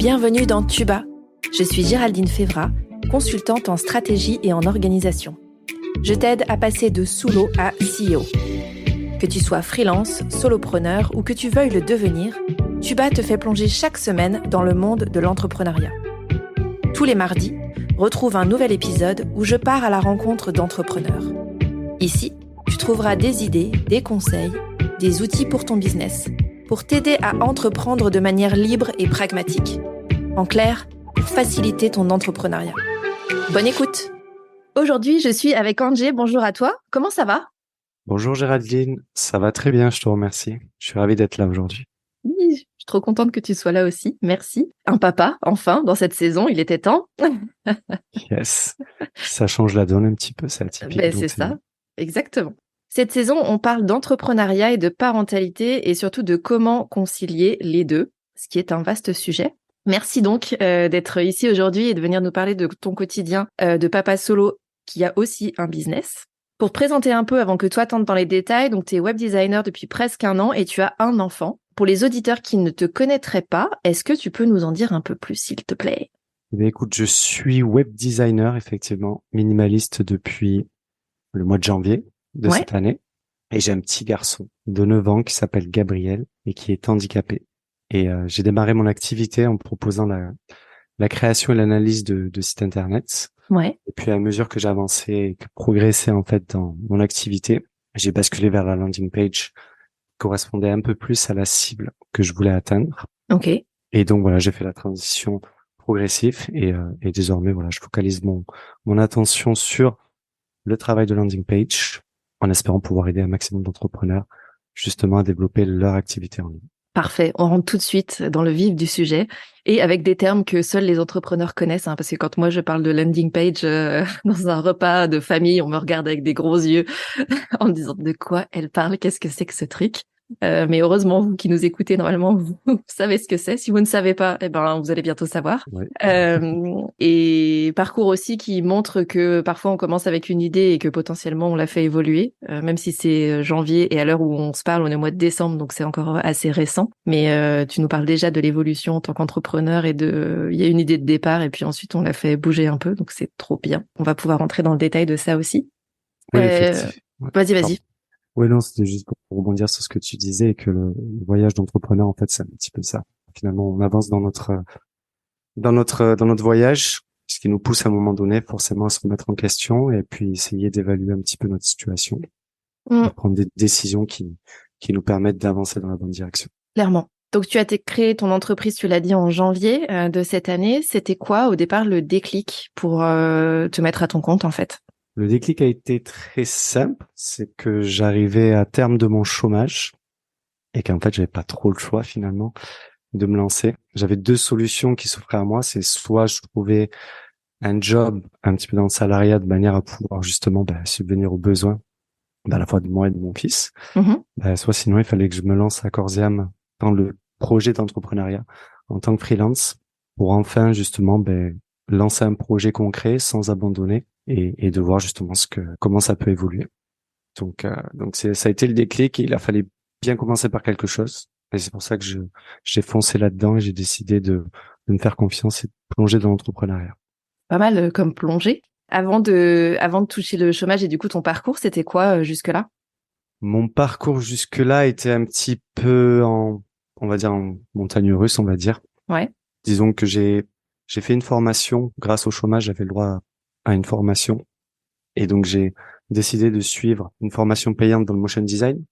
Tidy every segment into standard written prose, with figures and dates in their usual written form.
Bienvenue dans Tuba. Je suis Géraldine Févra, consultante en stratégie et en organisation. Je t'aide à passer de sous-l'eau à CEO. Que tu sois freelance, solopreneur ou que tu veuilles le devenir, Tuba te fait plonger chaque semaine dans le monde de l'entrepreneuriat. Tous les mardis, retrouve un nouvel épisode où je pars à la rencontre d'entrepreneurs. Ici, tu trouveras des idées, des conseils, des outils pour ton business, pour t'aider à entreprendre de manière libre et pragmatique. En clair, pour faciliter ton entrepreneuriat. Bonne écoute! Aujourd'hui, je suis avec Andrzej. Bonjour à toi. Comment ça va? Bonjour Géraldine, ça va très bien, je te remercie. Je suis ravi d'être là aujourd'hui. Oui, je suis trop contente que tu sois là aussi. Merci. Un papa, enfin, dans cette saison, il était temps. Yes, ça change la donne un petit peu, c'est atypique. C'est ça, bien. Exactement. Cette saison, on parle d'entrepreneuriat et de parentalité et surtout de comment concilier les deux, ce qui est un vaste sujet. Merci donc d'être ici aujourd'hui et de venir nous parler de ton quotidien de papa solo qui a aussi un business. Pour te présenter un peu avant que toi t'entres dans les détails, donc tu es web designer depuis presque 1 an et tu as un enfant. Pour les auditeurs qui ne te connaîtraient pas, est-ce que tu peux nous en dire un peu plus, s'il te plaît? Écoute, je suis web designer, effectivement, minimaliste depuis le mois de janvier de cette année. Et j'ai un petit garçon de 9 ans qui s'appelle Gabriel et qui est handicapé. Et j'ai démarré mon activité en proposant la création et l'analyse de sites internet. Et puis à mesure que j'avançais et que progressais en fait dans mon activité, j'ai basculé vers la landing page qui correspondait un peu plus à la cible que je voulais atteindre. Et donc voilà, j'ai fait la transition progressive et désormais voilà, je focalise mon attention sur le travail de landing page en espérant pouvoir aider un maximum d'entrepreneurs justement à développer leur activité en ligne. Parfait, on rentre tout de suite dans le vif du sujet et avec des termes que seuls les entrepreneurs connaissent, parce que quand moi je parle de landing page dans un repas de famille, on me regarde avec des gros yeux en me disant de quoi elle parle, qu'est-ce que c'est que ce truc. Mais heureusement, vous qui nous écoutez, normalement, vous savez ce que c'est. Si vous ne savez pas, vous allez bientôt savoir. Et parcours aussi qui montre que parfois on commence avec une idée et que potentiellement on la fait évoluer, même si c'est janvier et à l'heure où on se parle, on est au mois de décembre, donc c'est encore assez récent. Mais tu nous parles déjà de l'évolution en tant qu'entrepreneur et il y a une idée de départ et puis ensuite on la fait bouger un peu, donc c'est trop bien. On va pouvoir rentrer dans le détail de ça aussi. Oui, effectivement. Vas-y. Oui, non, c'était juste pour rebondir sur ce que tu disais et que le voyage d'entrepreneur, en fait, c'est un petit peu ça. Finalement, on avance dans notre voyage, ce qui nous pousse à un moment donné forcément à se remettre en question et puis essayer d'évaluer un petit peu notre situation, et prendre des décisions qui nous permettent d'avancer dans la bonne direction. Clairement. Donc, tu as créé ton entreprise, tu l'as dit, en janvier de cette année. C'était quoi, au départ, le déclic pour te mettre à ton compte, en fait? Le déclic a été très simple. C'est que j'arrivais à terme de mon chômage et qu'en fait, j'avais pas trop le choix, finalement, de me lancer. J'avais 2 solutions qui s'offraient à moi. C'est soit je trouvais un job un petit peu dans le salariat de manière à pouvoir justement subvenir aux besoins à la fois de moi et de mon fils. Soit sinon, il fallait que je me lance à corps et âme dans le projet d'entrepreneuriat en tant que freelance pour enfin justement lancer un projet concret sans abandonner et de voir justement comment ça peut évoluer. Donc ça a été le déclic et il a fallu bien commencer par quelque chose. Et c'est pour ça que j'ai foncé là-dedans et j'ai décidé de me faire confiance et de plonger dans l'entrepreneuriat. Pas mal comme plongée. Avant de toucher le chômage et du coup ton parcours, c'était quoi jusque-là? Mon parcours jusque-là était un petit peu en montagne russe, on va dire. Disons que j'ai fait une formation grâce au chômage, j'avais le droit à une formation. Et donc j'ai décidé de suivre une formation payante dans le motion design.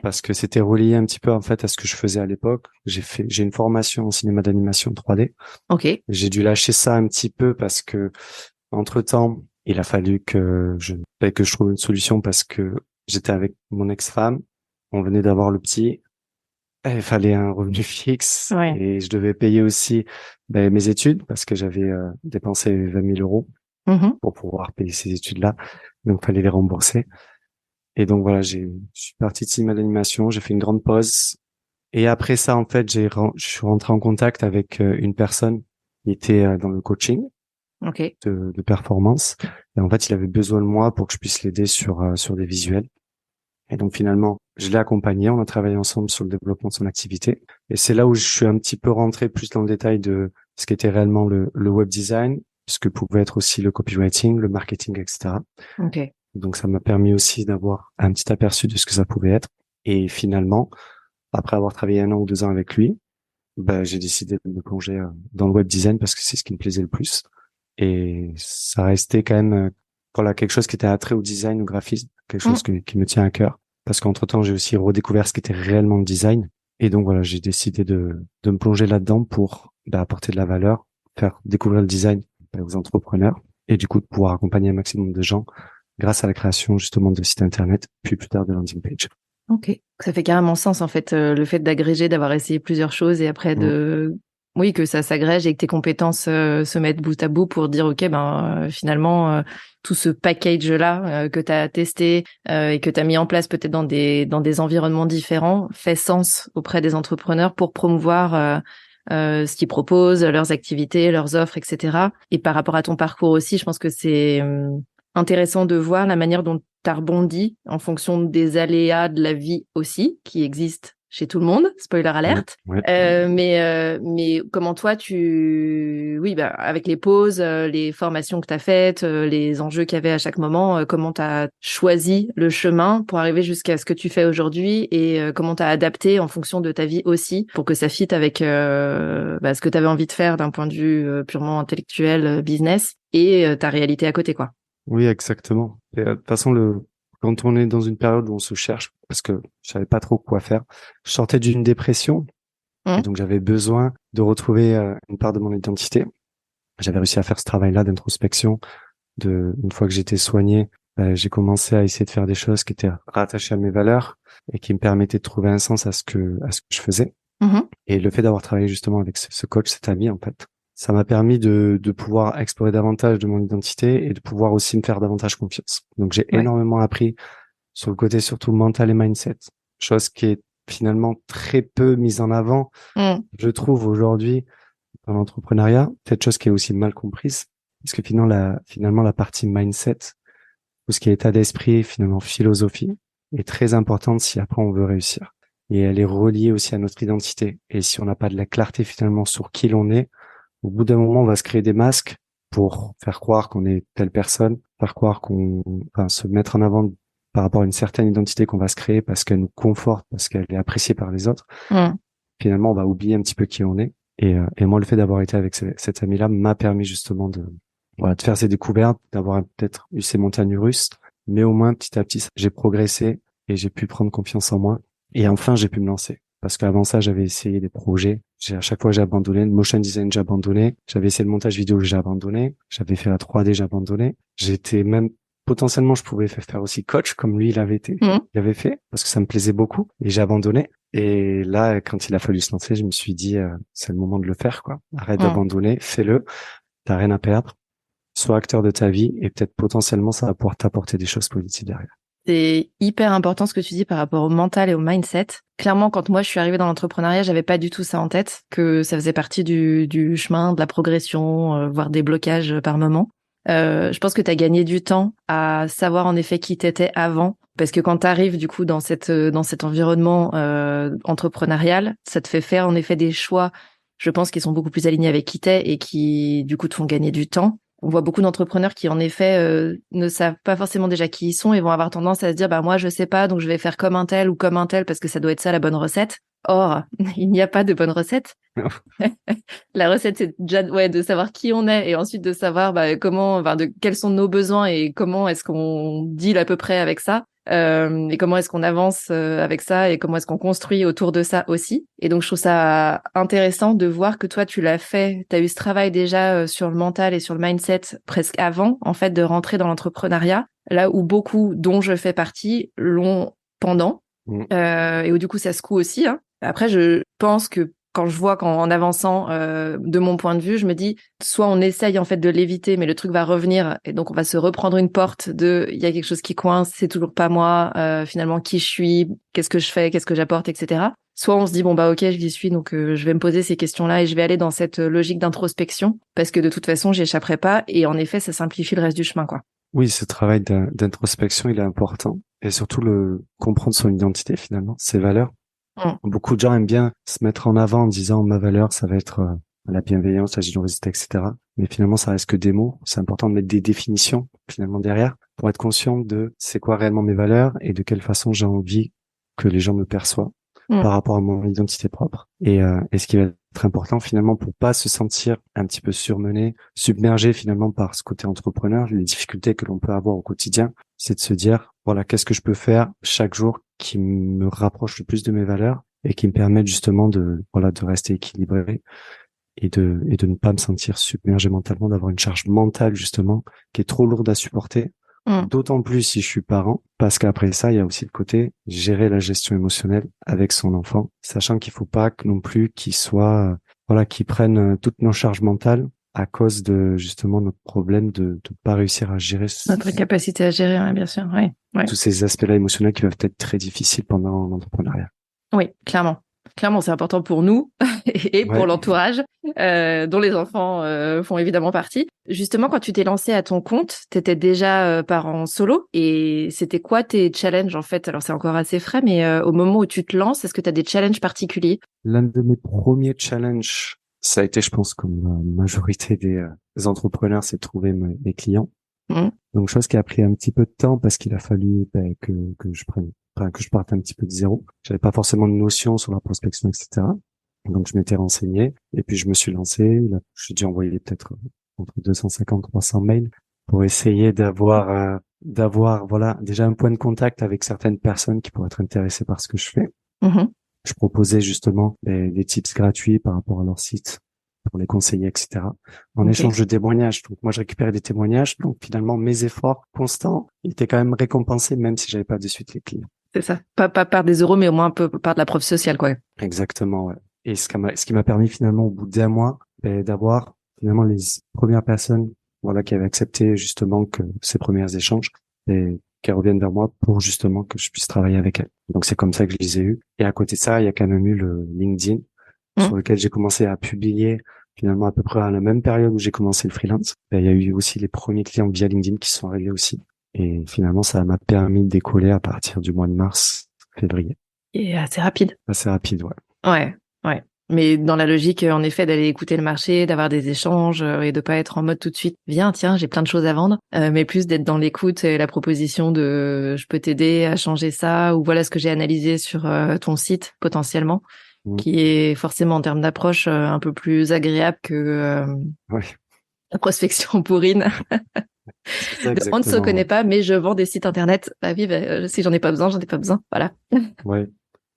Parce que c'était relié un petit peu en fait à ce que je faisais à l'époque. J'ai une formation en cinéma d'animation 3D. J'ai dû lâcher ça un petit peu parce que entre-temps, il a fallu que je trouve une solution parce que j'étais avec mon ex-femme, on venait d'avoir le petit, il fallait un revenu fixe et je devais payer aussi mes études parce que j'avais dépensé 20 000 euros pour pouvoir payer ces études-là, donc il fallait les rembourser. Et donc voilà, je suis parti de cinéma d'animation, j'ai fait une grande pause. Et après ça, en fait, je suis rentré en contact avec une personne qui était dans le coaching de performance. Et en fait, il avait besoin de moi pour que je puisse l'aider sur des visuels. Et donc finalement, je l'ai accompagné, on a travaillé ensemble sur le développement de son activité. Et c'est là où je suis un petit peu rentré plus dans le détail de ce qui était réellement le web design, ce que pouvait être aussi le copywriting, le marketing, etc. Ok. Donc ça m'a permis aussi d'avoir un petit aperçu de ce que ça pouvait être. Et finalement, après avoir travaillé 1 an ou 2 ans avec lui, j'ai décidé de me plonger dans le web design parce que c'est ce qui me plaisait le plus. Et ça restait quand même voilà, quelque chose qui était attrait au design, au graphisme, quelque chose qui me tient à cœur. Parce qu'entre-temps, j'ai aussi redécouvert ce qu'était réellement le design. Et donc voilà, j'ai décidé de me plonger là-dedans pour apporter de la valeur, faire découvrir le design aux entrepreneurs et du coup de pouvoir accompagner un maximum de gens grâce à la création justement de sites internet, puis plus tard de landing page. Ok, ça fait carrément sens en fait, le fait d'agréger, d'avoir essayé plusieurs choses et après oui, que ça s'agrège et que tes compétences se mettent bout à bout pour dire ok, finalement tout ce package-là que tu as testé et que tu as mis en place peut-être dans des environnements différents fait sens auprès des entrepreneurs pour promouvoir ce qu'ils proposent, leurs activités, leurs offres, etc. Et par rapport à ton parcours aussi, je pense que c'est intéressant de voir la manière dont tu as rebondi en fonction des aléas de la vie aussi, qui existent chez tout le monde, spoiler alerte. Ouais. Mais comment toi, avec les pauses, les formations que tu as faites, les enjeux qu'il y avait à chaque moment, comment tu as choisi le chemin pour arriver jusqu'à ce que tu fais aujourd'hui et comment tu as adapté en fonction de ta vie aussi pour que ça fitte avec ce que tu avais envie de faire d'un point de vue purement intellectuel, business et ta réalité à côté, quoi. Oui, exactement. Et, de toute façon, quand on est dans une période où on se cherche, parce que je savais pas trop quoi faire, je sortais d'une dépression et donc j'avais besoin de retrouver une part de mon identité. J'avais réussi à faire ce travail-là d'introspection. Une fois que j'étais soigné, j'ai commencé à essayer de faire des choses qui étaient rattachées à mes valeurs et qui me permettaient de trouver un sens à ce que je faisais. Et le fait d'avoir travaillé justement avec ce coach, cet ami, en fait, ça m'a permis de pouvoir explorer davantage de mon identité et de pouvoir aussi me faire davantage confiance. Donc j'ai énormément appris sur le côté surtout mental et mindset, chose qui est finalement très peu mise en avant, je trouve aujourd'hui dans l'entrepreneuriat, peut-être chose qui est aussi mal comprise, parce que finalement la partie mindset, tout ce qui est état d'esprit, finalement philosophie, est très importante si après on veut réussir. Et elle est reliée aussi à notre identité. Et si on n'a pas de la clarté finalement sur qui l'on est, au bout d'un moment, on va se créer des masques pour faire croire qu'on est telle personne, faire croire se mettre en avant par rapport à une certaine identité qu'on va se créer parce qu'elle nous conforte, parce qu'elle est appréciée par les autres. Finalement, on va oublier un petit peu qui on est. Et moi, le fait d'avoir été avec cet ami-là m'a permis justement de faire ces découvertes, d'avoir peut-être eu ces montagnes russes, mais au moins petit à petit, j'ai progressé et j'ai pu prendre confiance en moi. Et enfin, j'ai pu me lancer. Parce qu'avant ça, j'avais essayé des projets. À chaque fois, j'ai abandonné. Le motion design, j'ai abandonné. J'avais essayé le montage vidéo, j'ai abandonné. J'avais fait la 3D, j'ai abandonné. J'étais même, potentiellement, je pouvais faire aussi coach, comme lui, il avait fait, parce que ça me plaisait beaucoup. Et j'ai abandonné. Et là, quand il a fallu se lancer, je me suis dit, c'est le moment de le faire, quoi. Arrête d'abandonner, fais-le. T'as rien à perdre. Sois acteur de ta vie et peut-être potentiellement, ça va pouvoir t'apporter des choses positives derrière. C'est hyper important ce que tu dis par rapport au mental et au mindset. Clairement, quand moi je suis arrivée dans l'entrepreneuriat, j'avais pas du tout ça en tête, que ça faisait partie du chemin, de la progression, voire des blocages par moment. Je pense que tu as gagné du temps à savoir en effet qui t'étais avant, parce que quand tu arrives du coup dans cet environnement entrepreneurial, ça te fait faire en effet des choix, je pense, qui sont beaucoup plus alignés avec qui t'es et qui du coup te font gagner du temps. On voit beaucoup d'entrepreneurs qui, en effet, ne savent pas forcément déjà qui ils sont et vont avoir tendance à se dire, moi, je sais pas, donc je vais faire comme un tel ou comme un tel parce que ça doit être ça la bonne recette. Or, il n'y a pas de bonne recette. La recette, c'est déjà de savoir qui on est et ensuite de savoir quels sont nos besoins et comment est-ce qu'on deal à peu près avec ça. Et comment est-ce qu'on avance avec ça et comment est-ce qu'on construit autour de ça aussi. Et donc, je trouve ça intéressant de voir que toi, tu l'as fait. Tu as eu ce travail déjà sur le mental et sur le mindset presque avant, en fait, de rentrer dans l'entrepreneuriat. Là où beaucoup, dont je fais partie, l'ont pendant. Et où du coup, ça se coud aussi. Hein. Après, je pense que quand je vois qu'en avançant, de mon point de vue, je me dis, soit on essaye en fait de l'éviter, mais le truc va revenir et donc on va se reprendre une porte il y a quelque chose qui coince, c'est toujours pas moi, finalement qui je suis, qu'est-ce que je fais, qu'est-ce que j'apporte, etc. Soit on se dit, ok, j'y suis, donc je vais me poser ces questions-là et je vais aller dans cette logique d'introspection parce que de toute façon, j'y échapperai pas et en effet, ça simplifie le reste du chemin, quoi. Oui, ce travail d'introspection, il est important et surtout comprendre son identité finalement, ses valeurs. Beaucoup de gens aiment bien se mettre en avant en disant ma valeur, ça va être la bienveillance, la générosité, etc. Mais finalement, ça reste que des mots. C'est important de mettre des définitions finalement derrière pour être conscient de c'est quoi réellement mes valeurs et de quelle façon j'ai envie que les gens me perçoivent par rapport à mon identité propre. Et ce qui va être important finalement pour pas se sentir un petit peu surmené, submergé finalement par ce côté entrepreneur, les difficultés que l'on peut avoir au quotidien, c'est de se dire voilà, qu'est-ce que je peux faire chaque jour qui me rapproche le plus de mes valeurs et qui me permettent justement de rester équilibré et de ne pas me sentir submergé mentalement, d'avoir une charge mentale justement qui est trop lourde à supporter. D'autant plus si je suis parent, parce qu'après ça, il y a aussi le côté gérer la gestion émotionnelle avec son enfant, sachant qu'il faut pas que non plus qu'il soit, qu'il prenne toutes nos charges mentales à cause de justement notre problème de pas réussir à gérer notre capacité à gérer, bien sûr, ouais. Tous ces aspects-là émotionnels qui peuvent être très difficiles pendant l'entrepreneuriat. Oui, clairement. Clairement, c'est important pour nous et pour l'entourage, dont les enfants font évidemment partie. Justement, quand tu t'es lancé à ton compte, tu étais déjà parent solo. Et c'était quoi tes challenges, en fait? Alors, c'est encore assez frais, mais au moment où tu te lances, est-ce que tu as des challenges particuliers? L'un de mes premiers challenges, ça a été, je pense, comme la majorité des entrepreneurs, c'est de trouver mes clients. Donc, chose qui a pris un petit peu de temps parce qu'il a fallu que je parte un petit peu de zéro. J'avais pas forcément de notion sur la prospection, etc. Donc, je m'étais renseigné et puis je me suis lancé. J'ai dû envoyer peut-être entre 250 et 300 mails pour essayer d'avoir déjà un point de contact avec certaines personnes qui pourraient être intéressées par ce que je fais. Je proposais justement des tips gratuits par rapport à leur site pour les conseiller, etc. En échange de témoignages. Donc, moi, je récupérais des témoignages. Donc, finalement, mes efforts constants étaient quand même récompensés, même si j'avais pas de suite les clients. C'est ça. Pas par des euros, mais au moins un peu par de la preuve sociale, quoi. Exactement, ouais. Et ce qui m'a permis finalement, au bout d'un mois, d'avoir finalement les premières personnes, qui avaient accepté justement que ces premiers échanges et qu'elles reviennent vers moi pour justement que je puisse travailler avec elles. Donc, c'est comme ça que je les ai eus. Et à côté de ça, il y a quand même eu le LinkedIn sur lequel j'ai commencé à publier finalement à peu près à la même période où j'ai commencé le freelance. Il y a eu aussi les premiers clients via LinkedIn qui sont arrivés aussi. Et finalement, ça m'a permis de décoller à partir du mois de mars, février. Et assez rapide. Assez rapide, ouais. Ouais. Mais dans la logique, en effet, d'aller écouter le marché, d'avoir des échanges et de pas être en mode tout de suite, viens, tiens, j'ai plein de choses à vendre, mais plus d'être dans l'écoute et la proposition de je peux t'aider à changer ça, ou voilà ce que j'ai analysé sur ton site potentiellement, qui est forcément en termes d'approche un peu plus agréable que la prospection pourrine. On ne se connaît pas, mais je vends des sites internet. Bah oui, si j'en ai pas besoin, voilà. Ouais.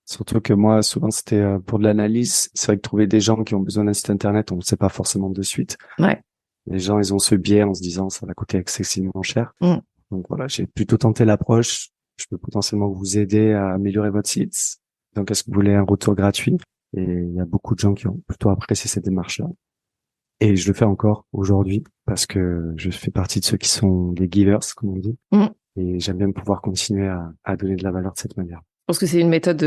Surtout que moi, souvent, c'était pour de l'analyse. C'est vrai que trouver des gens qui ont besoin d'un site internet, on ne sait pas forcément de suite. Ouais. Les gens, ils ont ce biais en se disant, ça va coûter excessivement cher. Donc voilà, j'ai plutôt tenté l'approche. Je peux potentiellement vous aider à améliorer votre site. Donc, est-ce que vous voulez un retour gratuit? Et il y a beaucoup de gens qui ont plutôt apprécié cette démarche-là. Et je le fais encore aujourd'hui parce que je fais partie de ceux qui sont des givers, comme on dit. Et j'aime bien pouvoir continuer à donner de la valeur de cette manière. Je pense que c'est une méthode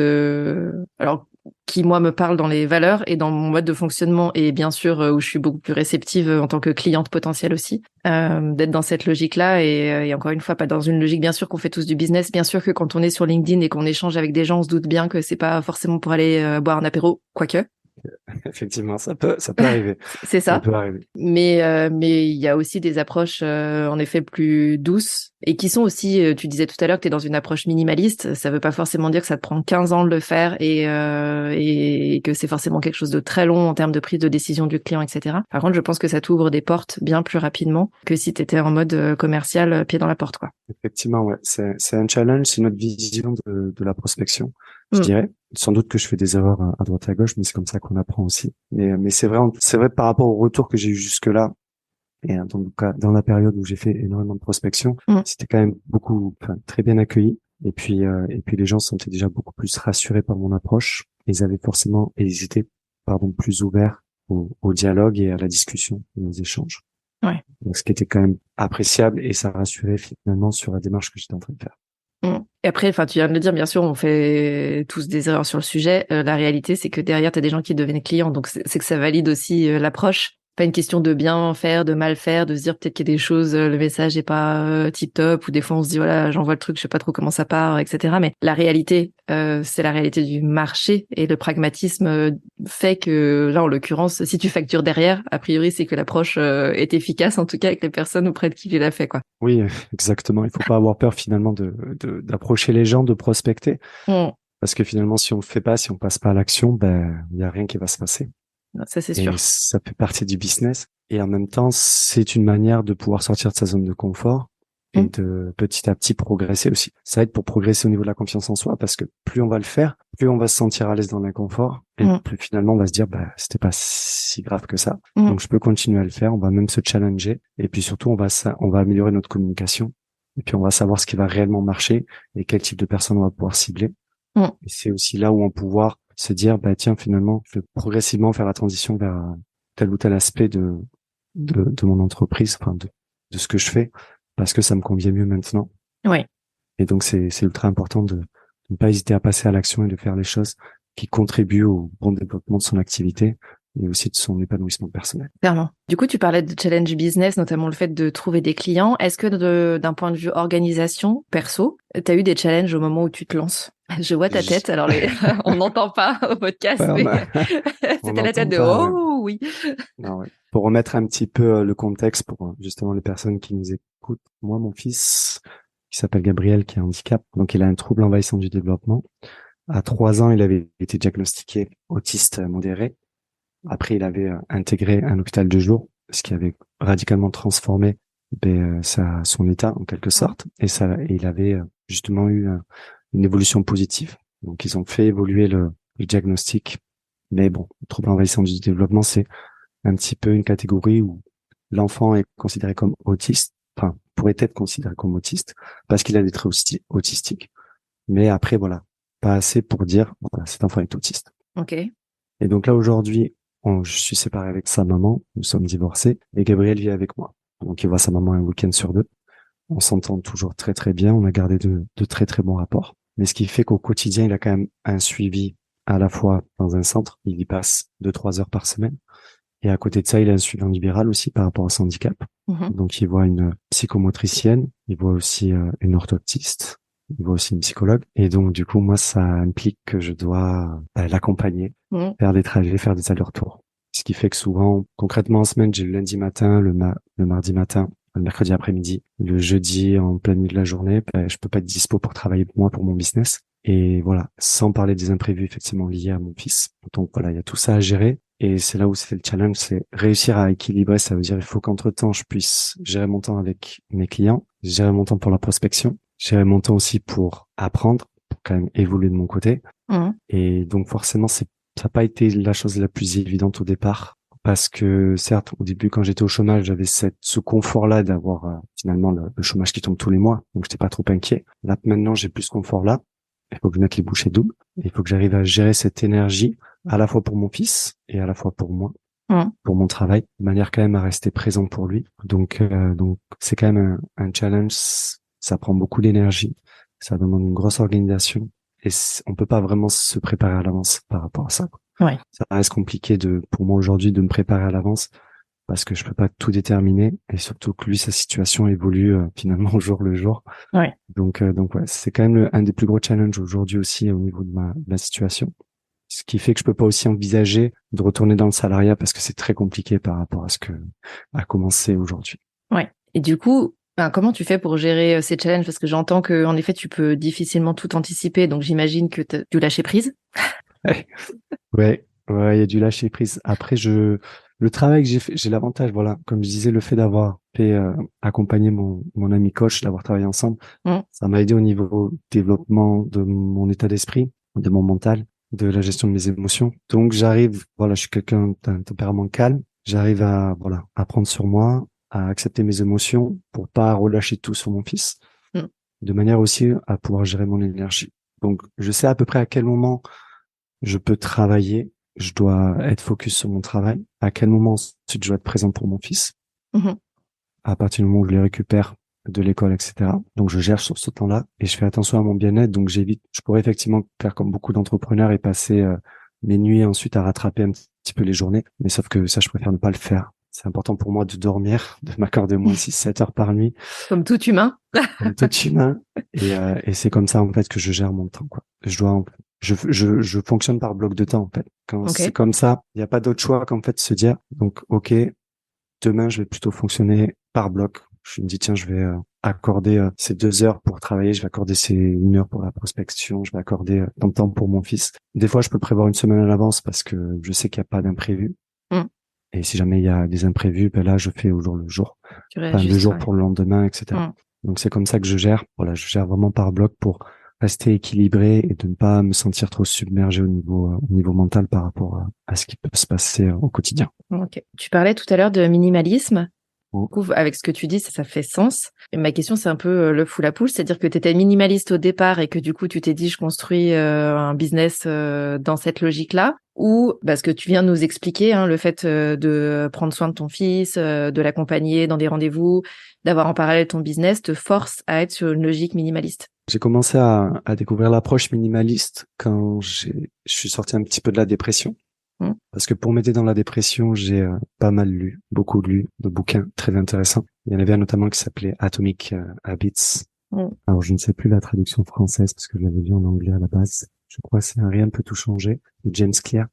qui, moi, me parle dans les valeurs et dans mon mode de fonctionnement, et bien sûr où je suis beaucoup plus réceptive en tant que cliente potentielle aussi, d'être dans cette logique-là et encore une fois, pas dans une logique, bien sûr qu'on fait tous du business, bien sûr que quand on est sur LinkedIn et qu'on échange avec des gens, on se doute bien que c'est pas forcément pour aller boire un apéro, quoique. Effectivement, ça peut arriver. C'est ça. Ça peut arriver. Mais il y a aussi des approches en effet plus douces et qui sont aussi, tu disais tout à l'heure que tu es dans une approche minimaliste. Ça veut pas forcément dire que ça te prend 15 ans de le faire et que c'est forcément quelque chose de très long en termes de prise de décision du client, etc. Par contre, je pense que ça t'ouvre des portes bien plus rapidement que si tu étais en mode commercial, pied dans la porte, quoi. Effectivement, ouais. C'est un challenge, c'est notre vision de la prospection. Je dirais. Sans doute que je fais des erreurs à droite et à gauche, mais c'est comme ça qu'on apprend aussi. Mais c'est vrai par rapport au retour que j'ai eu jusque-là, et en tout cas dans la période où j'ai fait énormément de prospection, c'était quand même très bien accueilli. Et puis les gens se sentaient déjà beaucoup plus rassurés par mon approche. Ils étaient plus ouverts au dialogue et à la discussion, aux échanges. Ouais. Donc, ce qui était quand même appréciable et ça rassurait finalement sur la démarche que j'étais en train de faire. Et après, tu viens de le dire, bien sûr, on fait tous des erreurs sur le sujet. La réalité, c'est que derrière, tu as des gens qui deviennent clients. Donc, c'est que ça valide aussi l'approche. Pas une question de bien faire, de mal faire, de se dire peut-être qu'il y a des choses, le message est pas tip top, ou des fois on se dit voilà, j'envoie le truc, je sais pas trop comment ça part, etc. Mais la réalité, c'est la réalité du marché, et le pragmatisme fait que là, en l'occurrence, si tu factures derrière, a priori, c'est que l'approche est efficace, en tout cas avec les personnes auprès de qui tu l'as fait, quoi. Oui, exactement. Il faut pas avoir peur finalement d'approcher les gens, de prospecter, parce que finalement, si on le fait pas, si on passe pas à l'action, ben il y a rien qui va se passer. Ça, c'est Et sûr. ça fait partie du business. Et en même temps, c'est une manière de pouvoir sortir de sa zone de confort et de petit à petit progresser aussi. Ça aide pour progresser au niveau de la confiance en soi, parce que plus on va le faire, plus on va se sentir à l'aise dans l'inconfort, et plus finalement on va se dire, bah, c'était pas si grave que ça. Donc je peux continuer à le faire. On va même se challenger. Et puis surtout, on va améliorer notre communication. Et puis on va savoir ce qui va réellement marcher et quel type de personne on va pouvoir cibler. Et c'est aussi là où on va pouvoir se dire, bah tiens, finalement, je vais progressivement faire la transition vers tel ou tel aspect de mon entreprise, enfin de ce que je fais, parce que ça me convient mieux maintenant. Oui. Et donc c'est ultra important de ne pas hésiter à passer à l'action et de faire les choses qui contribuent au bon développement de son activité et aussi de son épanouissement personnel. Clairement. Du coup, tu parlais de challenge business, notamment le fait de trouver des clients. Est-ce que d'un point de vue organisation, perso, tu as eu des challenges au moment où tu te lances? Je vois ta tête, alors on n'entend pas au podcast, mais c'était la tête de pas, oh oui. Non, ouais. Pour remettre un petit peu le contexte pour justement les personnes qui nous écoutent, moi, mon fils, qui s'appelle Gabriel, qui a un handicap, donc il a un trouble envahissant du développement. À 3 ans, il avait été diagnostiqué autiste modéré. Après, il avait intégré un hôpital de jour, ce qui avait radicalement transformé son état en quelque sorte. Et il avait justement eu une évolution positive. Donc, ils ont fait évoluer le diagnostic. Mais bon, le trouble envahissant du développement, c'est un petit peu une catégorie où l'enfant est considéré comme autiste, enfin, pourrait être considéré comme autiste, parce qu'il a des traits autistiques. Mais après, voilà, pas assez pour dire, voilà, cet enfant est autiste. Ok. Et donc là, aujourd'hui, je suis séparé avec sa maman, nous sommes divorcés, et Gabriel vit avec moi. Donc il voit sa maman un week-end sur 2. On s'entend toujours très très bien, on a gardé de très très bons rapports. Mais ce qui fait qu'au quotidien, il a quand même un suivi à la fois dans un centre, il y passe 2-3 heures par semaine. Et à côté de ça, il a un suivi en libéral aussi par rapport à son handicap. Donc il voit une psychomotricienne, il voit aussi une orthoptiste, il voit aussi une psychologue. Et donc du coup, moi, ça implique que je dois l'accompagner, faire des trajets, faire des allers-retours. Ce qui fait que souvent, concrètement en semaine, j'ai le lundi matin, le mardi matin, le mercredi après-midi, le jeudi en plein milieu de la journée, je peux pas être dispo pour travailler moi pour mon business. Et voilà, sans parler des imprévus effectivement liés à mon fils. Donc voilà, il y a tout ça à gérer. Et c'est là où c'est le challenge, c'est réussir à équilibrer. Ça veut dire, il faut qu'entre-temps, je puisse gérer mon temps avec mes clients, gérer mon temps pour la prospection, gérer mon temps aussi pour apprendre, pour quand même évoluer de mon côté. Et donc forcément, ça n'a pas été la chose la plus évidente au départ. Parce que certes, au début, quand j'étais au chômage, j'avais ce confort-là d'avoir finalement le chômage qui tombe tous les mois. Donc, j'étais pas trop inquiet. Là, maintenant, j'ai plus ce confort-là. Il faut que je mette les bouchées doubles. Il faut que j'arrive à gérer cette énergie à la fois pour mon fils et à la fois pour moi, pour mon travail, de manière quand même à rester présent pour lui. Donc c'est quand même un challenge. Ça prend beaucoup d'énergie. Ça demande une grosse organisation. Et on peut pas vraiment se préparer à l'avance par rapport à ça. Ouais. Ça reste compliqué pour moi aujourd'hui de me préparer à l'avance parce que je peux pas tout déterminer et surtout que lui, sa situation évolue finalement au jour le jour. Ouais. Donc ouais, c'est quand même un des plus gros challenges aujourd'hui aussi au niveau de ma situation. Ce qui fait que je peux pas aussi envisager de retourner dans le salariat parce que c'est très compliqué par rapport à ce que a commencé aujourd'hui. Ouais. Et du coup, comment tu fais pour gérer ces challenges? Parce que j'entends que, en effet, tu peux difficilement tout anticiper. Donc, j'imagine que tu as dû lâcher prise. Ouais, il y a du lâcher prise. Après, le travail que j'ai fait, j'ai l'avantage, voilà, comme je disais, le fait d'avoir fait accompagner mon ami coach, d'avoir travaillé ensemble, ça m'a aidé au niveau développement de mon état d'esprit, de mon mental, de la gestion de mes émotions. Donc j'arrive, voilà, je suis quelqu'un d'un tempérament calme, j'arrive à prendre sur moi, à accepter mes émotions pour pas relâcher tout sur mon fils, de manière aussi à pouvoir gérer mon énergie. Donc je sais à peu près à quel moment je peux travailler, je dois être focus sur mon travail, à quel moment ensuite je dois être présent pour mon fils, à partir du moment où je les récupère de l'école, etc. Donc je gère sur ce temps-là et je fais attention à mon bien-être, donc je pourrais effectivement faire comme beaucoup d'entrepreneurs et passer mes nuits ensuite à rattraper un petit peu les journées, mais sauf que ça je préfère ne pas le faire. c'est important pour moi de dormir, de m'accorder au moins 6-7 heures par nuit. Comme tout humain. Comme tout humain. Et c'est comme ça, en fait, que je gère mon temps, quoi. Je fonctionne par bloc de temps, en fait. Quand c'est comme ça, il n'y a pas d'autre choix qu'en fait de se dire, donc, OK, demain, je vais plutôt fonctionner par bloc. Je me dis, tiens, je vais accorder ces 2 heures pour travailler, je vais accorder ces 1 heure pour la prospection, je vais accorder tant de temps pour mon fils. Des fois, je peux le prévoir une semaine à l'avance parce que je sais qu'il n'y a pas d'imprévu. Et si jamais il y a des imprévus, ben là, je fais au jour le jour. Enfin, le jour pour le lendemain, etc. Donc, c'est comme ça que je gère. Voilà, je gère vraiment par bloc pour rester équilibré et de ne pas me sentir trop submergé au niveau mental par rapport à ce qui peut se passer au quotidien. Ok. Tu parlais tout à l'heure de minimalisme. Du coup, avec ce que tu dis, ça fait sens. Et ma question, c'est un peu le fou la poule, c'est-à-dire que tu étais minimaliste au départ et que du coup, tu t'es dit, je construis un business dans cette logique-là. Ou parce que tu viens de nous expliquer, hein, le fait de prendre soin de ton fils, de l'accompagner dans des rendez-vous, d'avoir en parallèle ton business, te force à être sur une logique minimaliste. J'ai commencé à découvrir l'approche minimaliste quand je suis sorti un petit peu de la dépression. Parce que pour m'aider dans la dépression, j'ai pas mal lu, beaucoup lu de bouquins très intéressants. Il y en avait un notamment qui s'appelait Atomic Habits. Alors je ne sais plus la traduction française parce que je l'avais vu en anglais à la base. Je crois que c'est un Rien ne peut tout changer de James Clear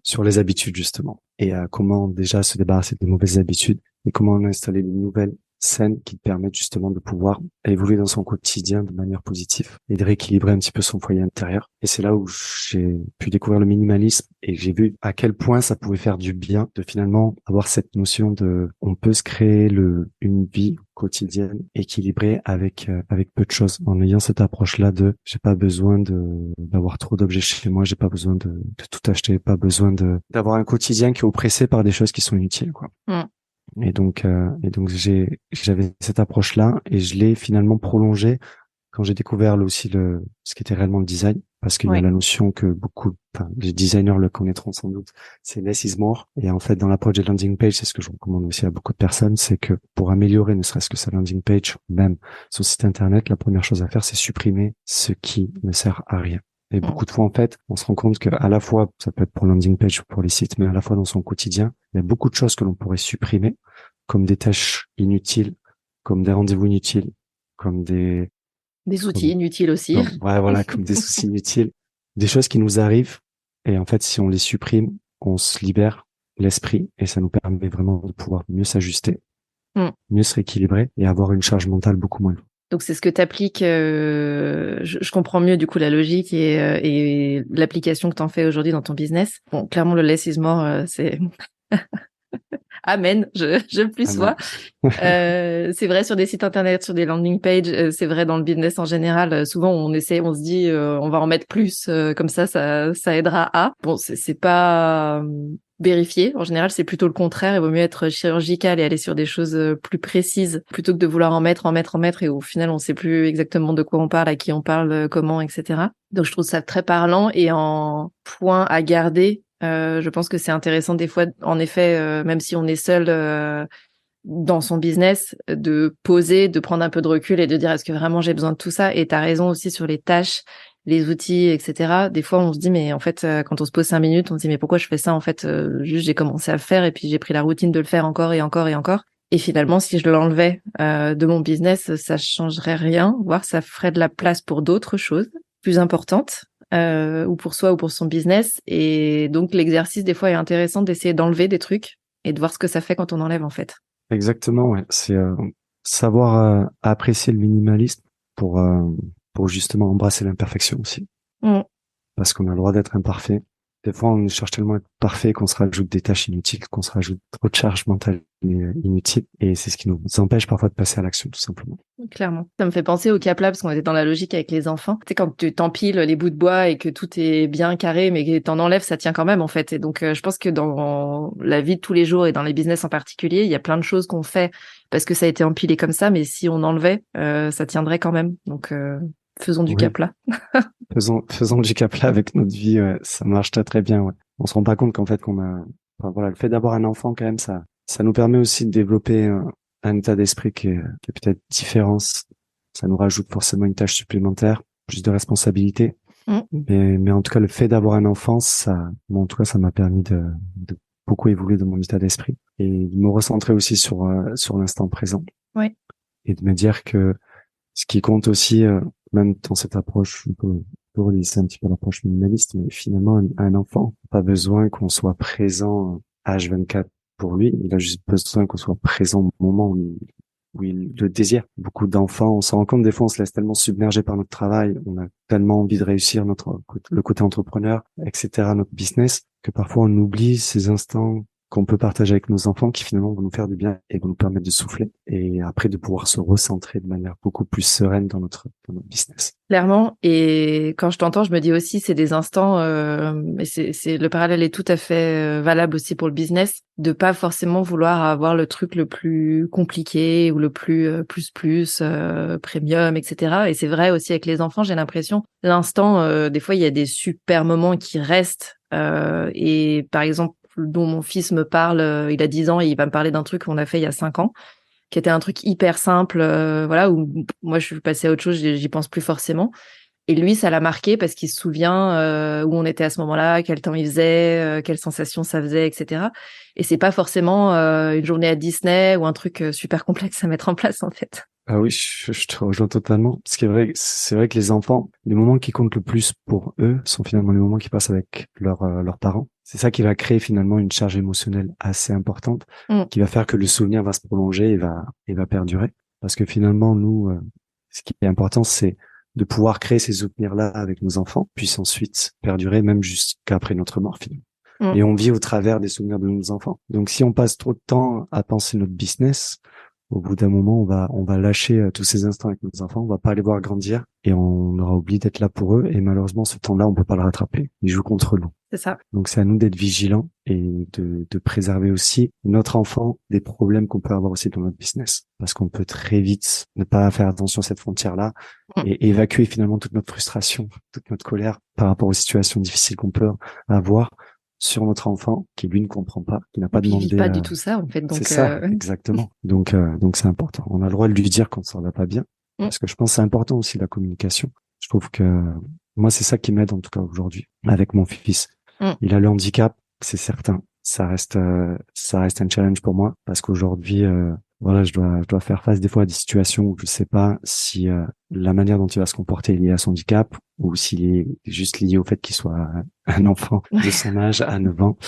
sur les habitudes justement et comment déjà se débarrasser des mauvaises habitudes et comment installer de nouvelles saines qui te permettent justement de pouvoir évoluer dans son quotidien de manière positive et de rééquilibrer un petit peu son foyer intérieur. Et c'est là où j'ai pu découvrir le minimalisme et j'ai vu à quel point ça pouvait faire du bien de finalement avoir cette notion de on peut se créer une vie quotidienne équilibrée avec peu de choses en ayant cette approche là de j'ai pas besoin d'avoir trop d'objets chez moi, j'ai pas besoin de tout acheter, pas besoin d'avoir un quotidien qui est oppressé par des choses qui sont inutiles quoi. Et donc j'avais cette approche-là et je l'ai finalement prolongée quand j'ai découvert ce qui était réellement le design, parce qu'il y a la notion que les designers le connaîtront sans doute, c'est less is more. Et en fait, dans l'approche des landing page, c'est ce que je recommande aussi à beaucoup de personnes, c'est que pour améliorer ne serait-ce que sa landing page, même son site internet, la première chose à faire, c'est supprimer ce qui ne sert à rien. Et beaucoup de fois, en fait, on se rend compte que à la fois, ça peut être pour landing page ou pour les sites, mais à la fois dans son quotidien, il y a beaucoup de choses que l'on pourrait supprimer, comme des tâches inutiles, comme des rendez-vous inutiles, comme des outils inutiles aussi. Comme des soucis inutiles, des choses qui nous arrivent. Et en fait, si on les supprime, on se libère l'esprit et ça nous permet vraiment de pouvoir mieux s'ajuster, mieux se rééquilibrer et avoir une charge mentale beaucoup moins lourde. Donc c'est ce que tu appliques, je comprends mieux du coup la logique et l'application que tu en fais aujourd'hui dans ton business. Bon, clairement le less is more, c'est amen, je plus sois. C'est vrai sur des sites internet, sur des landing pages, c'est vrai dans le business en général. Souvent on se dit on va en mettre plus, comme ça aidera à. Bon, c'est pas vérifié. En général, c'est plutôt le contraire. Il vaut mieux être chirurgical et aller sur des choses plus précises plutôt que de vouloir en mettre et au final, on sait plus exactement de quoi on parle, à qui on parle, comment, etc. Donc, je trouve ça très parlant et en point à garder. Je pense que c'est intéressant des fois, en effet, même si on est seul dans son business, de poser, de prendre un peu de recul et de dire est-ce que vraiment j'ai besoin de tout ça. Et t'as raison aussi sur les tâches, les outils, etc. Des fois, on se dit, mais en fait, quand on se pose 5 minutes, on se dit, mais pourquoi je fais ça? En fait, juste, j'ai commencé à le faire et puis j'ai pris la routine de le faire encore et encore et encore. Et finalement, si je l'enlevais de mon business, ça changerait rien, voire ça ferait de la place pour d'autres choses plus importantes, ou pour soi ou pour son business. Et donc, l'exercice, des fois, est intéressant d'essayer d'enlever des trucs et de voir ce que ça fait quand on enlève, en fait. Exactement, ouais. C'est savoir apprécier le minimalisme pour justement embrasser l'imperfection aussi. Parce qu'on a le droit d'être imparfait. Des fois, on cherche tellement à être parfait qu'on se rajoute des tâches inutiles, qu'on se rajoute trop de charges mentales inutiles. Et c'est ce qui nous empêche parfois de passer à l'action, tout simplement. Clairement. Ça me fait penser au Cap Lab, parce qu'on était dans la logique avec les enfants. Tu sais, quand tu t'empiles les bouts de bois et que tout est bien carré, mais que t'en enlèves, ça tient quand même, en fait. Et donc, je pense que dans la vie de tous les jours et dans les business en particulier, il y a plein de choses qu'on fait parce que ça a été empilé comme ça, mais si on enlevait, ça tiendrait quand même. Donc, faisons du Cap Lab. Faisons du Cap Lab avec notre vie, ça marche très très bien, ouais. On se rend pas compte qu'en fait le fait d'avoir un enfant quand même, ça nous permet aussi de développer un état d'esprit qui est peut-être différent. Ça nous rajoute forcément une tâche supplémentaire, plus de responsabilité. Mais en tout cas, le fait d'avoir un enfant, en tout cas, ça m'a permis de beaucoup évolué dans mon état d'esprit et de me recentrer aussi sur l'instant présent. Oui. Et de me dire que ce qui compte aussi, même dans cette approche, on peut relisser un petit peu l'approche minimaliste, mais finalement, un enfant n'a pas besoin qu'on soit présent H24 pour lui. Il a juste besoin qu'on soit présent au moment où il le désire. Beaucoup d'enfants, on s'en rend compte, des fois, on se laisse tellement submerger par notre travail, on a tellement envie de réussir le côté entrepreneur, etc., notre business, que parfois on oublie ces instants qu'on peut partager avec nos enfants qui finalement vont nous faire du bien et vont nous permettre de souffler et après de pouvoir se recentrer de manière beaucoup plus sereine dans notre business. Clairement. Et quand je t'entends, je me dis aussi, c'est des instants, et c'est le parallèle est tout à fait valable aussi pour le business, de pas forcément vouloir avoir le truc le plus compliqué ou le plus premium, etc. Et c'est vrai aussi avec les enfants, j'ai l'impression, l'instant, des fois, il y a des super moments qui restent. Et par exemple, dont mon fils me parle, il a 10 ans et il va me parler d'un truc qu'on a fait il y a 5 ans, qui était un truc hyper simple, voilà, où moi je suis passée à autre chose, j'y pense plus forcément. Et lui, ça l'a marqué parce qu'il se souvient où on était à ce moment-là, quel temps il faisait, quelles sensations ça faisait, etc. Et c'est pas forcément une journée à Disney ou un truc super complexe à mettre en place, en fait. Ah oui, je te rejoins totalement. Ce qui est vrai, c'est vrai que les enfants, les moments qui comptent le plus pour eux sont finalement les moments qu'ils passent avec leurs parents. C'est ça qui va créer finalement une charge émotionnelle assez importante, qui va faire que le souvenir va se prolonger et va perdurer. Parce que finalement, nous, ce qui est important, c'est de pouvoir créer ces souvenirs-là avec nos enfants, puis ensuite perdurer même jusqu'après notre mort finalement. Et on vit au travers des souvenirs de nos enfants. Donc si on passe trop de temps à penser notre business, au bout d'un moment, on va lâcher tous ces instants avec nos enfants, on va pas les voir grandir et on aura oublié d'être là pour eux. Et malheureusement, ce temps-là, on peut pas le rattraper. Ils jouent contre nous. C'est ça. Donc c'est à nous d'être vigilants et de préserver aussi notre enfant des problèmes qu'on peut avoir aussi dans notre business. Parce qu'on peut très vite ne pas faire attention à cette frontière-là et évacuer finalement toute notre frustration, toute notre colère par rapport aux situations difficiles qu'on peut avoir sur notre enfant qui lui ne comprend pas, qui n'a pas demandé. Il vit pas du tout ça en fait. Donc c'est ça, exactement. Donc c'est important. On a le droit de lui dire quand ça va pas bien, parce que je pense que c'est important aussi la communication. Je trouve que moi c'est ça qui m'aide en tout cas aujourd'hui avec mon fils. Il a le handicap, c'est certain. Ça reste un challenge pour moi parce qu'aujourd'hui voilà, je dois faire face des fois à des situations où je sais pas si la manière dont il va se comporter est liée à son handicap ou s'il est juste lié au fait qu'il soit un enfant de son âge à 9 ans.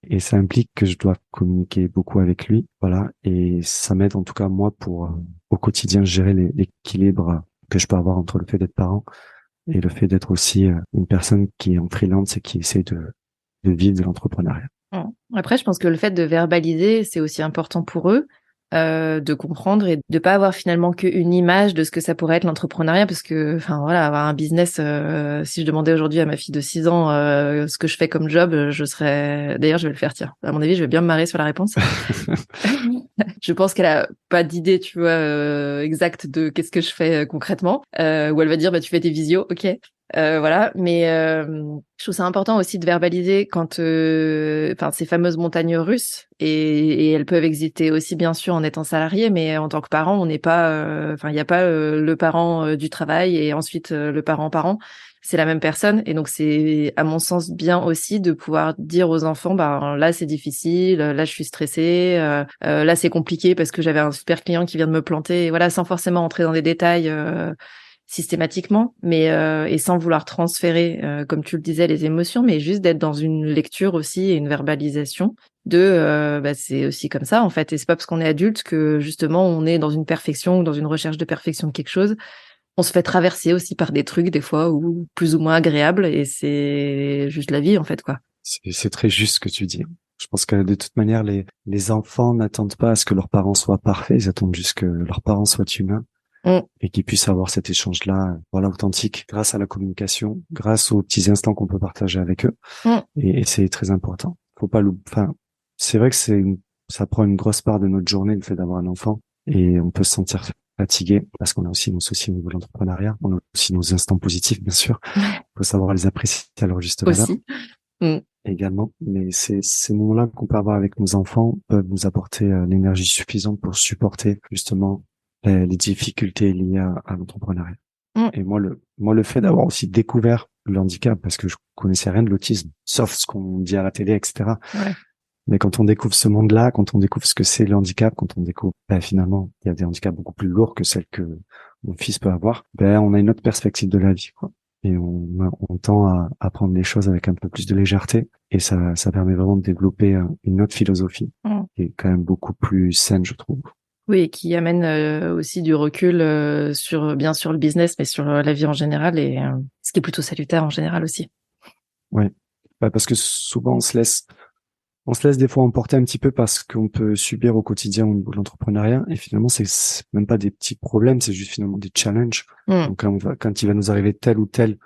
Et ça implique que je dois communiquer beaucoup avec lui, voilà, et ça m'aide en tout cas moi pour au quotidien gérer l'équilibre que je peux avoir entre le fait d'être parent et le fait d'être aussi une personne qui est en freelance et qui essaie de vivre de l'entrepreneuriat. Après, je pense que le fait de verbaliser, c'est aussi important pour eux, de comprendre et de pas avoir finalement qu'une image de ce que ça pourrait être l'entrepreneuriat, parce que, enfin voilà, avoir un business, si je demandais aujourd'hui à ma fille de 6 ans ce que je fais comme job, je serais... D'ailleurs, je vais le faire, tiens. À mon avis, je vais bien me marrer sur la réponse. Je pense qu'elle a pas d'idée, tu vois, exacte de qu'est-ce que je fais concrètement, où elle va dire, bah tu fais tes visios, ok. Voilà, mais je trouve ça important aussi de verbaliser quand, ces fameuses montagnes russes, et elles peuvent exister aussi bien sûr en étant salarié, mais en tant que parent, on n'est pas, il n'y a pas le parent du travail et ensuite le parent. C'est la même personne, et donc c'est à mon sens bien aussi de pouvoir dire aux enfants, bah là c'est difficile, là je suis stressée, là c'est compliqué parce que j'avais un super client qui vient de me planter, et voilà, sans forcément entrer dans des détails systématiquement, mais et sans vouloir transférer, comme tu le disais, les émotions, mais juste d'être dans une lecture aussi et une verbalisation de c'est aussi comme ça en fait, et c'est pas parce qu'on est adulte que justement on est dans une perfection ou dans une recherche de perfection de quelque chose. On se fait traverser aussi par des trucs des fois ou plus ou moins agréables, et c'est juste la vie en fait, quoi. C'est très juste ce que tu dis. Je pense que de toute manière les enfants n'attendent pas à ce que leurs parents soient parfaits, ils attendent juste que leurs parents soient humains. Et qu'ils puissent avoir cet échange-là, voilà, authentique, grâce à la communication, grâce aux petits instants qu'on peut partager avec eux. Et c'est très important. Faut pas c'est vrai que ça prend une grosse part de notre journée, le fait d'avoir un enfant, et on peut se sentir fatigué parce qu'on a aussi nos soucis au niveau de l'entrepreneuriat. On a aussi nos instants positifs, bien sûr. Il faut savoir les apprécier à leur juste valeur. Également. Mais ces moments-là qu'on peut avoir avec nos enfants peuvent nous apporter l'énergie suffisante pour supporter, justement, les difficultés liées à l'entrepreneuriat. Et moi le fait d'avoir aussi découvert le handicap, parce que je connaissais rien de l'autisme, sauf ce qu'on dit à la télé, etc. Mais quand on découvre ce monde-là, quand on découvre ce que c'est le handicap, quand on découvre, finalement, il y a des handicaps beaucoup plus lourds que celles que mon fils peut avoir, on a une autre perspective de la vie, quoi. Et on tend à prendre les choses avec un peu plus de légèreté. Et ça permet vraiment de développer une autre philosophie qui est quand même beaucoup plus saine, je trouve. Oui, et qui amène aussi du recul sur, bien sûr, le business, mais sur la vie en général, et ce qui est plutôt salutaire en général aussi. Oui, parce que souvent on se laisse des fois emporter un petit peu parce qu'on peut subir au quotidien au niveau de l'entrepreneuriat, et finalement c'est même pas des petits problèmes, c'est juste finalement des challenges. Donc quand il va nous arriver tel ou tel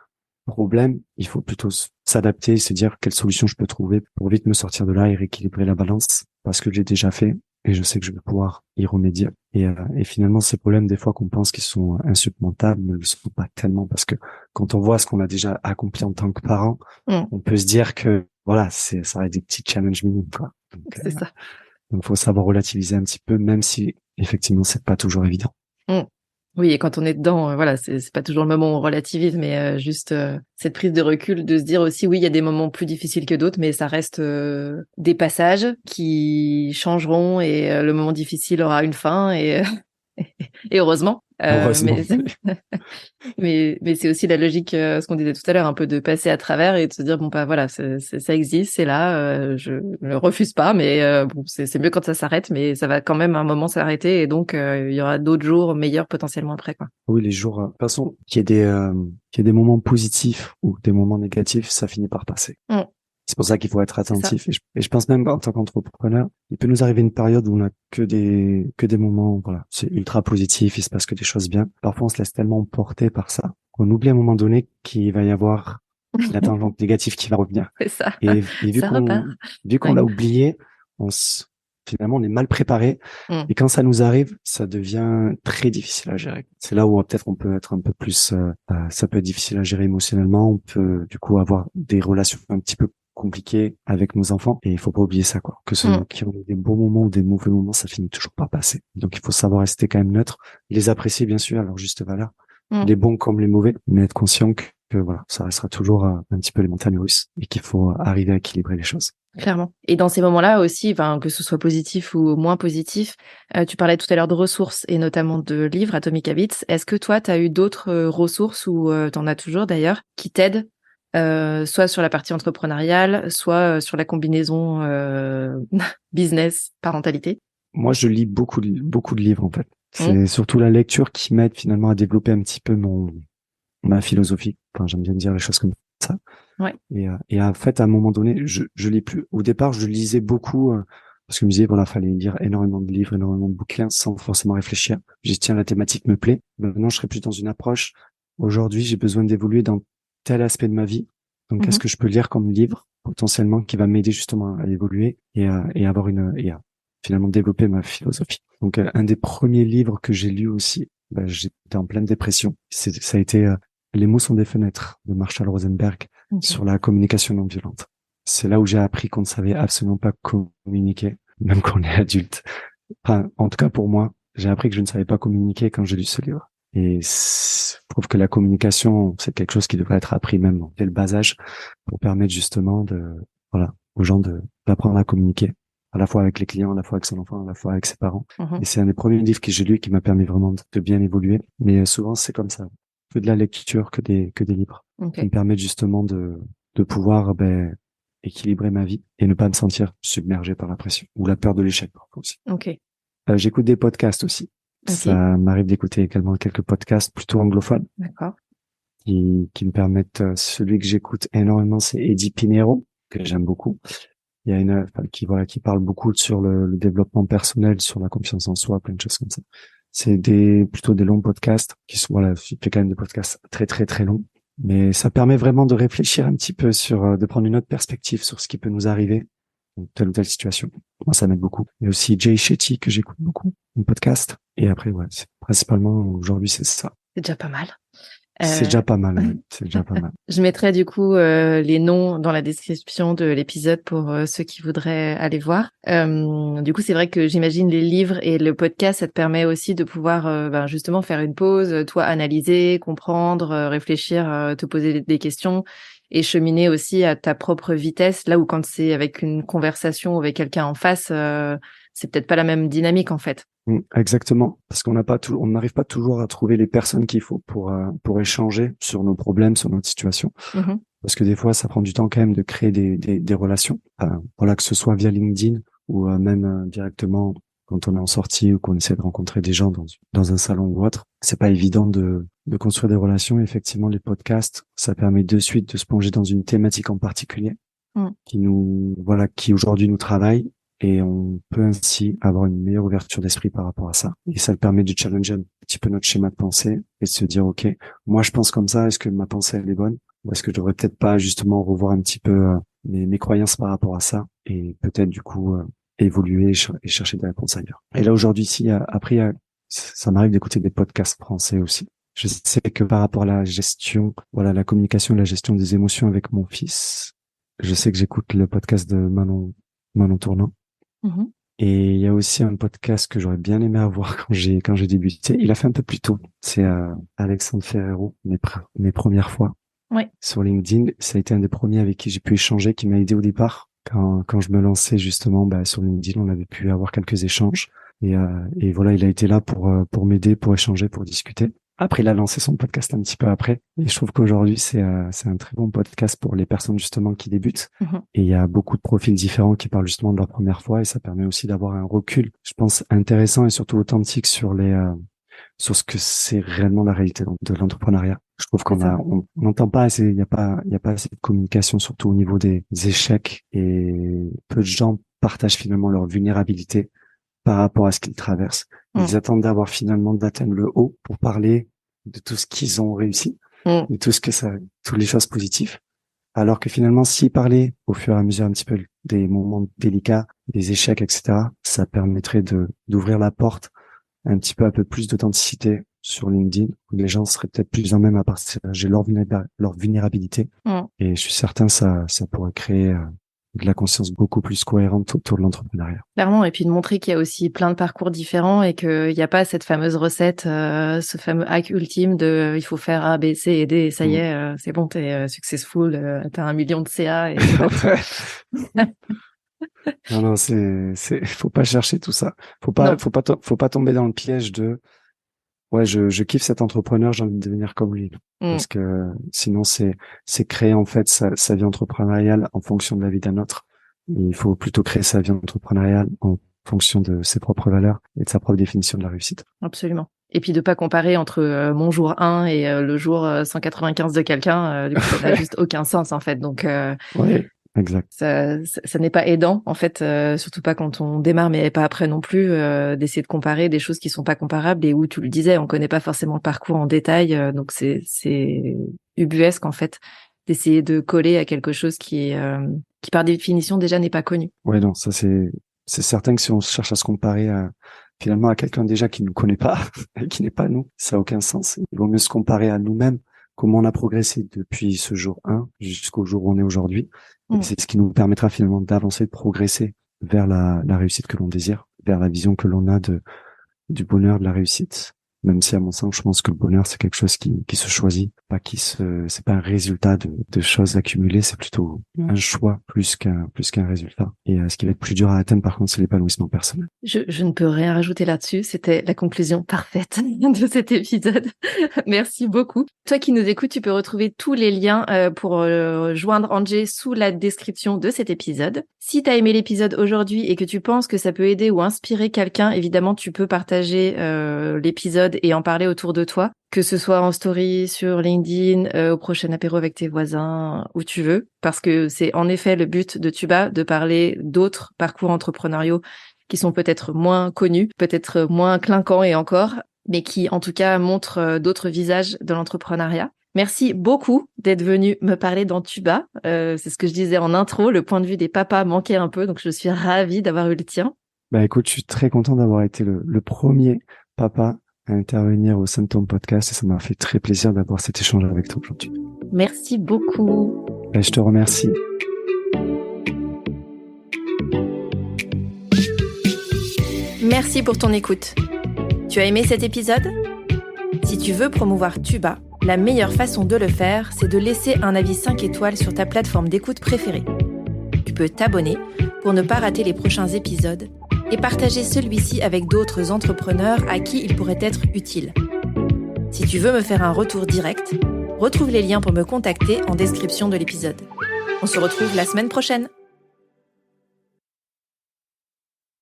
problème, il faut plutôt s'adapter, se dire quelle solution je peux trouver pour vite me sortir de là et rééquilibrer la balance, parce que j'ai déjà fait et je sais que je vais pouvoir y remédier. Et finalement, ces problèmes, des fois qu'on pense qu'ils sont insurmontables, ne le sont pas tellement, parce que quand on voit ce qu'on a déjà accompli en tant que parent, on peut se dire que voilà, ça va être des petits challenges minimes, quoi. C'est ça. Donc, faut savoir relativiser un petit peu, même si effectivement, c'est pas toujours évident. Oui, et quand on est dedans, voilà, c'est pas toujours le moment où on relativise, mais juste cette prise de recul, de se dire aussi, oui, il y a des moments plus difficiles que d'autres, mais ça reste des passages qui changeront, et le moment difficile aura une fin, et heureusement. Heureusement. Mais c'est aussi la logique, ce qu'on disait tout à l'heure, un peu de passer à travers et de se dire, bon, voilà, ça existe, c'est là, je ne le refuse pas, mais bon, c'est mieux quand ça s'arrête, mais ça va quand même à un moment s'arrêter, et donc il y aura d'autres jours meilleurs potentiellement après, quoi. Oui, les jours, de toute façon, qu'il y ait des moments positifs ou des moments négatifs, ça finit par passer. C'est pour ça qu'il faut être attentif. Et je pense même en tant qu'entrepreneur, il peut nous arriver une période où on a que des moments, voilà, c'est ultra positif, il se passe que des choses bien. Parfois, on se laisse tellement porter par ça qu'on oublie à un moment donné qu'il va y avoir la tangente négative qui va revenir. C'est ça. Et vu qu'on l'a oublié, finalement, on est mal préparé. Et quand ça nous arrive, ça devient très difficile à gérer. C'est là où peut-être on peut être un peu plus, ça peut être difficile à gérer émotionnellement. On peut, du coup, avoir des relations un petit peu compliquées avec nos enfants. Et il faut pas oublier ça, quoi. Que qui ont des bons moments ou des mauvais moments, ça finit toujours par passer. Donc, il faut savoir rester quand même neutre, les apprécier, bien sûr, à leur juste valeur. Les bons comme les mauvais, mais être conscient que voilà, ça restera toujours un petit peu les montagnes russes et qu'il faut arriver à équilibrer les choses. Clairement. Et dans ces moments-là aussi, que ce soit positif ou moins positif, tu parlais tout à l'heure de ressources et notamment de livres, Atomic Habits. Est-ce que toi, tu as eu d'autres ressources, ou tu en as toujours d'ailleurs, qui t'aident, soit sur la partie entrepreneuriale, soit sur la combinaison business, parentalité? Moi, je lis beaucoup de livres, en fait. C'est surtout la lecture qui m'aide finalement à développer un petit peu ma philosophie. Enfin, j'aime bien dire les choses comme ça. Ouais. Et en fait, à un moment donné, je lis plus. Au départ, je lisais beaucoup parce que je me disais, voilà, fallait lire énormément de livres, énormément de bouquins sans forcément réfléchir. J'ai dit, tiens, la thématique me plaît. Maintenant, je serais plus dans une approche. Aujourd'hui, j'ai besoin d'évoluer dans tel aspect de ma vie. Donc, qu'est-ce que je peux lire comme livre potentiellement qui va m'aider justement à évoluer et à finalement développer ma philosophie. Donc, un des premiers livres que j'ai lu aussi, j'étais en pleine dépression. Ça a été Les mots sont des fenêtres de Marshall Rosenberg sur la communication non violente. C'est là où j'ai appris qu'on ne savait absolument pas communiquer, même quand on est adulte. Enfin, en tout cas pour moi, j'ai appris que je ne savais pas communiquer quand j'ai lu ce livre. Et je trouve que la communication, c'est quelque chose qui devrait être appris même dès le bas âge pour permettre justement aux gens d'apprendre à communiquer, à la fois avec les clients, à la fois avec son enfant, à la fois avec ses parents. Et c'est un des premiers livres que j'ai lu qui m'a permis vraiment de bien évoluer. Mais souvent, c'est comme ça. Que de la lecture, que des livres. Qui me permettent justement de pouvoir, équilibrer ma vie et ne pas me sentir submergé par la pression ou la peur de l'échec, parfois aussi. J'écoute des podcasts aussi. Ça m'arrive d'écouter également quelques podcasts plutôt anglophones. D'accord. Qui me permettent, celui que j'écoute énormément, c'est Eddie Pinero, que j'aime beaucoup. Il y a qui parle beaucoup sur le développement personnel, sur la confiance en soi, plein de choses comme ça. C'est plutôt des longs podcasts qui sont, il fait quand même des podcasts très, très, très longs. Mais ça permet vraiment de réfléchir un petit peu de prendre une autre perspective sur ce qui peut nous arriver dans telle ou telle situation. Moi, ça m'aide beaucoup. Il y a aussi Jay Shetty que j'écoute beaucoup, un podcast. Et après, c'est principalement, aujourd'hui, c'est ça. C'est déjà pas mal. C'est déjà pas mal. C'est déjà pas mal. Je mettrai du coup les noms dans la description de l'épisode pour ceux qui voudraient aller voir. Du coup, c'est vrai que j'imagine les livres et le podcast, ça te permet aussi de pouvoir justement faire une pause, toi analyser, comprendre, réfléchir, te poser des questions et cheminer aussi à ta propre vitesse, là où quand c'est avec une conversation ou avec quelqu'un en face, c'est peut-être pas la même dynamique en fait. Exactement, parce qu'on n'arrive pas toujours à trouver les personnes qu'il faut pour échanger sur nos problèmes, sur notre situation. Parce que des fois, ça prend du temps quand même de créer des relations. Voilà, que ce soit via LinkedIn ou même directement quand on est en sortie ou qu'on essaie de rencontrer des gens dans un salon ou autre. C'est pas évident de construire des relations. Et effectivement, les podcasts, ça permet de suite de se plonger dans une thématique en particulier qui aujourd'hui nous travaille. Et on peut ainsi avoir une meilleure ouverture d'esprit par rapport à ça. Et ça permet de challenger un petit peu notre schéma de pensée et de se dire, OK, moi je pense comme ça, est-ce que ma pensée elle est bonne? Ou est-ce que je devrais peut-être pas justement revoir un petit peu mes croyances par rapport à ça et peut-être du coup évoluer et chercher des réponses ailleurs. Et là aujourd'hui, ça m'arrive d'écouter des podcasts français aussi. Je sais que par rapport à la gestion, la communication et la gestion des émotions avec mon fils, je sais que j'écoute le podcast de Manon Tournant. Et il y a aussi un podcast que j'aurais bien aimé avoir quand j'ai débuté. Il a fait un peu plus tôt. C'est Alexandre Ferrero, mes premières fois sur LinkedIn. Ça a été un des premiers avec qui j'ai pu échanger, qui m'a aidé au départ. Quand je me lançais justement sur LinkedIn, on avait pu avoir quelques échanges. Et voilà, il a été là pour m'aider, pour échanger, pour discuter. Après, il a lancé son podcast un petit peu après. Et je trouve qu'aujourd'hui, c'est un très bon podcast pour les personnes justement qui débutent. Et il y a beaucoup de profils différents qui parlent justement de leur première fois et ça permet aussi d'avoir un recul, je pense, intéressant et surtout authentique sur ce que c'est réellement la réalité de l'entrepreneuriat. Je trouve qu'on n'entend pas assez, il y a pas assez de communication, surtout au niveau des échecs et peu de gens partagent finalement leur vulnérabilité par rapport à ce qu'ils traversent. Ils attendent d'atteindre le haut pour parler de tout ce qu'ils ont réussi, de toutes les choses positives. Alors que finalement, s'ils parlaient au fur et à mesure un petit peu des moments délicats, des échecs, etc., ça permettrait d'ouvrir la porte un peu plus d'authenticité sur LinkedIn, où les gens seraient peut-être plus en même à partager leur vulnérabilité. Et je suis certain ça pourrait créer de la conscience beaucoup plus cohérente autour de l'entrepreneuriat. Clairement, et puis de montrer qu'il y a aussi plein de parcours différents et qu'il n'y a pas cette fameuse recette, ce fameux hack ultime de il faut faire A, B, C et D et ça y est, c'est bon, t'es successful, t'as 1 million de CA. Et non, faut pas chercher tout ça. Faut pas tomber dans le piège de je kiffe cet entrepreneur, j'ai envie de devenir comme lui. Parce que sinon c'est créer en fait sa vie entrepreneuriale en fonction de la vie d'un autre. Il faut plutôt créer sa vie entrepreneuriale en fonction de ses propres valeurs et de sa propre définition de la réussite. Absolument. Et puis de pas comparer entre mon jour 1 et le jour 195 de quelqu'un, du coup ça n'a juste aucun sens en fait. Donc oui. Exact. Ça n'est pas aidant en fait, surtout pas quand on démarre, mais pas après non plus, d'essayer de comparer des choses qui sont pas comparables et où tu le disais, on connaît pas forcément le parcours en détail, donc c'est ubuesque en fait d'essayer de coller à quelque chose qui par définition déjà n'est pas connu. Ouais, non, ça c'est certain que si on cherche à se comparer finalement à quelqu'un déjà qui nous connaît pas et qui n'est pas nous, ça a aucun sens. Il vaut mieux se comparer à nous-mêmes, comment on a progressé depuis ce jour 1 jusqu'au jour où on est aujourd'hui. Et c'est ce qui nous permettra finalement d'avancer, de progresser vers la réussite que l'on désire, vers la vision que l'on a du bonheur, de la réussite. Même si à mon sens, je pense que le bonheur, c'est quelque chose qui se choisit, c'est pas un résultat de choses accumulées, c'est plutôt un choix plus qu'un résultat. Et ce qui va être plus dur à atteindre, par contre, c'est l'épanouissement personnel. Je ne peux rien rajouter là-dessus. C'était la conclusion parfaite de cet épisode. Merci beaucoup. Toi qui nous écoutes, tu peux retrouver tous les liens pour joindre Andjé sous la description de cet épisode. Si tu as aimé l'épisode aujourd'hui et que tu penses que ça peut aider ou inspirer quelqu'un, évidemment, tu peux partager l'épisode et en parler autour de toi, que ce soit en story, sur LinkedIn, au prochain apéro avec tes voisins, où tu veux, parce que c'est en effet le but de Tuba, de parler d'autres parcours entrepreneuriaux qui sont peut-être moins connus, peut-être moins clinquants et encore, mais qui en tout cas montrent d'autres visages de l'entrepreneuriat. Merci beaucoup d'être venu me parler dans Tuba. C'est ce que je disais en intro, le point de vue des papas manquait un peu, donc je suis ravie d'avoir eu le tien. Bah écoute, je suis très content d'avoir été le premier papa à intervenir au sein de ton podcast et ça m'a fait très plaisir d'avoir cet échange avec toi aujourd'hui. Merci beaucoup. Bah, je te remercie. Merci pour ton écoute. Tu as aimé cet épisode ? Si tu veux promouvoir Tuba, La meilleure façon de le faire, c'est de laisser un avis 5 étoiles sur ta plateforme d'écoute préférée. Tu peux t'abonner pour ne pas rater les prochains épisodes et partager celui-ci avec d'autres entrepreneurs à qui il pourrait être utile. Si tu veux me faire un retour direct, retrouve les liens pour me contacter en description de l'épisode. On se retrouve la semaine prochaine.